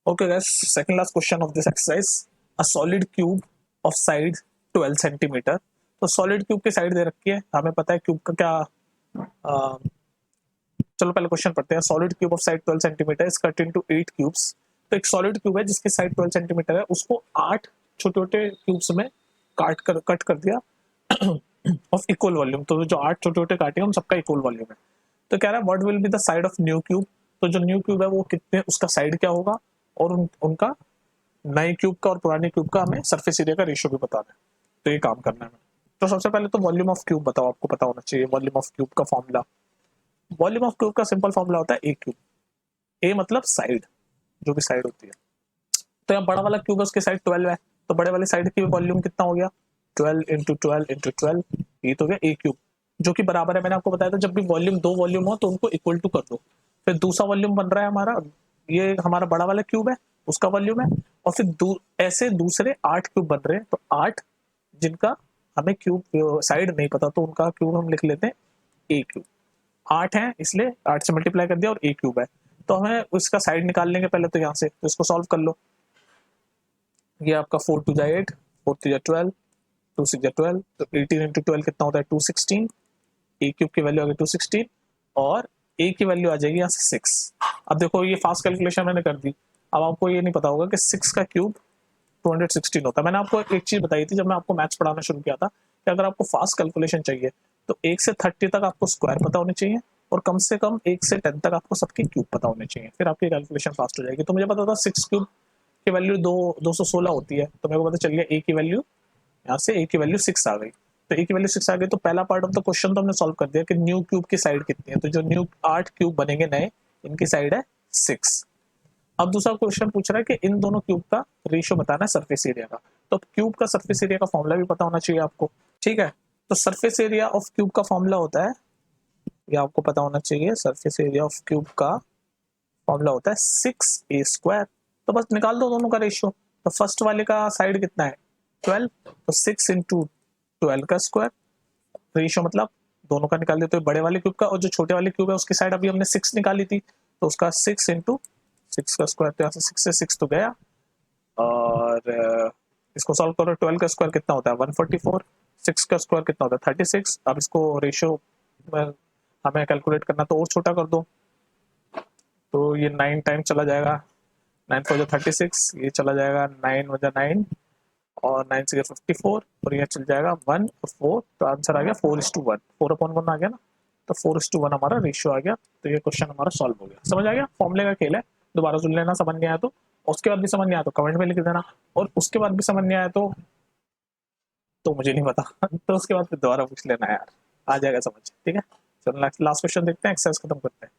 Okay guys, second last question of this exercise. A solid cube of side 12 centimetre. तो solid cube की side दे रखी है, हमें पता है क्यूब का क्या. चलो पहले क्वेश्चन पढ़ते हैं. Solid cube of side 12 centimetre is cut into 8 cubes. तो एक सॉलिड क्यूब है जिसकी साइड 12 सेंटीमीटर है, उसको 8 छोटे छोटे क्यूब्स में कट कर दिया ऑफ इक्वल वॉल्यूम. तो जो 8 छोटे छोटे काटे हैं उन सबका इक्वल वॉल्यूम है. तो कह रहा है what will be the side of new cube. तो जो न्यू क्यूब है वो कितने, उसका साइड क्या होगा, और उनका नए क्यूब का और पुराने क्यूब का हमें सरफेस एरिया का रेशियो भी बताना है. तो ये काम करना है. तो सबसे पहले तो वॉल्यूम ऑफ क्यूब बताओ, आपको पता होना चाहिए वॉल्यूम ऑफ क्यूब का फॉर्मूला. वॉल्यूम ऑफ क्यूब का सिंपल फॉर्मूला होता है ए क्यूब. ए मतलब साइड, जो भी साइड होती है. तो यहाँ बड़ा वाला क्यूब है, उसकी साइड 12 है, तो बड़े वाली साइड की वॉल्यूम कितना हो गया, 12 इंटू 12 इंटू 12. ये तो हो गया ए क्यूब, जो कि बराबर है, मैंने आपको बताया था जब भी वॉल्यूम दो वॉल्यूम हो तो उनको इक्वल टू कर दो. फिर दूसरा वॉल्यूम बन रहा है हमारा, ये हमारा बड़ा वाला क्यूब है, उसका वॉल्यूम है. और फिर ऐसे दूसरे 8 क्यूब बन रहे हैं, तो 8 जिनका हमें क्यूब साइड नहीं पता तो उनका क्यूब हम लिख लेते हैं ए क्यूब. 8 है इसलिए 8 से मल्टीप्लाई कर दिया और ए क्यूब है. तो हमें उसका साइड निकाल लेंगे पहले, तो यहाँ से तो इसको सॉल्व कर लो. ये आपका 4 टू जा 8, 4 टू जा 12, 2 6 जा 12, तो 18 इंटू 12 कितना होता है 216. ए क्यूब की वैल्यू आ गई 216 और ए की वैल्यू आ जाएगी यहाँ से 6. अब देखो ये फास्ट कैलकुलेशन मैंने कर दी. अब आपको ये नहीं पता होगा कि 6 का क्यूब 216 होता है. मैंने आपको एक चीज बताई थी जब मैं आपको मैथ्स पढ़ाना शुरू किया था कि अगर आपको फास्ट कैलकुलेशन चाहिए तो 1 से 30 तक आपको स्क्वायर पता होने चाहिए और कम से कम 1 से 10 तक आपको सबके क्यूब पता होने चाहिए, फिर आपकी कैलकुलेशन फास्ट हो जाएगी. तो मुझे पता था 6 क्यूब की वैल्यू 216 होती है, तो मेरे को पता चल गया ए की वैल्यू, यहाँ से ए की वैल्यू 6 आ गई. तो ए की वैल्यू 6 आ गई, तो पहला पार्ट ऑफ द क्वेश्चन तो हमने सॉल्व कर दिया कि न्यू क्यूब की साइड कितनी है. तो जो न्यू 8 क्यूब बनेंगे नए, इनकी साइड है 6. अब दूसरा क्वेश्चन पूछ रहा है कि इन दोनों क्यूब का रेशियो बताना है सरफेस एरिया का. तो क्यूब का सरफेस एरिया का फॉर्मूला भी पता होना चाहिए आपको, ठीक है. तो सरफेस एरिया ऑफ क्यूब का फॉर्मूला होता है, ये आपको पता होना चाहिए, सरफेस एरिया ऑफ क्यूब का फॉर्मूला होता है 6a². तो बस निकाल दो दोनों का रेशियो. तो फर्स्ट वाले का साइड कितना है 12, तो 6 इंटू 12 का स्क्वायर. रेशियो मतलब दोनों का निकाल देते हो बड़े वाले क्यूब का, और जो छोटे वाले क्यूब है उसकी साइड अभी हमने 6 निकाली थी, तो उसका 6 इंटू 6 का स्क्वायर. तो यहाँ से 6 से 6 तो गया, और इसको सॉल्व करो. 12 का स्क्वायर कितना होता है 144, 6 का स्क्वायर कितना होता है 36. अब इसको रेशियो हमें कैलकुलेट करना, तो और छोटा कर दो. तो ये 9 टाइम चला जाएगा, 9 4 जा 36, ये चला जाएगा 9 1 जा 9, और 9 से 54, और ये चल जाएगा 1 और 4. तो आंसर आ गया 4:1, 4/1 आ गया ना. तो 4:1 हमारा रेशियो आ गया. तो ये क्वेश्चन हमारा सॉल्व हो गया. समझ आ गया, फॉर्मूले का खेल है, दोबारा सुन लेना. समझ नहीं आया तो, उसके बाद भी समझ नहीं आया तो कमेंट में लिख देना, और उसके बाद भी समझ नहीं आया तो मुझे नहीं पता तो उसके बाद फिर दोबारा पूछ लेना यार, आ जाएगा समझ. ठीक है, चलो लास्ट क्वेश्चन देखते हैं, एक्सरसाइज खत्म करते हैं.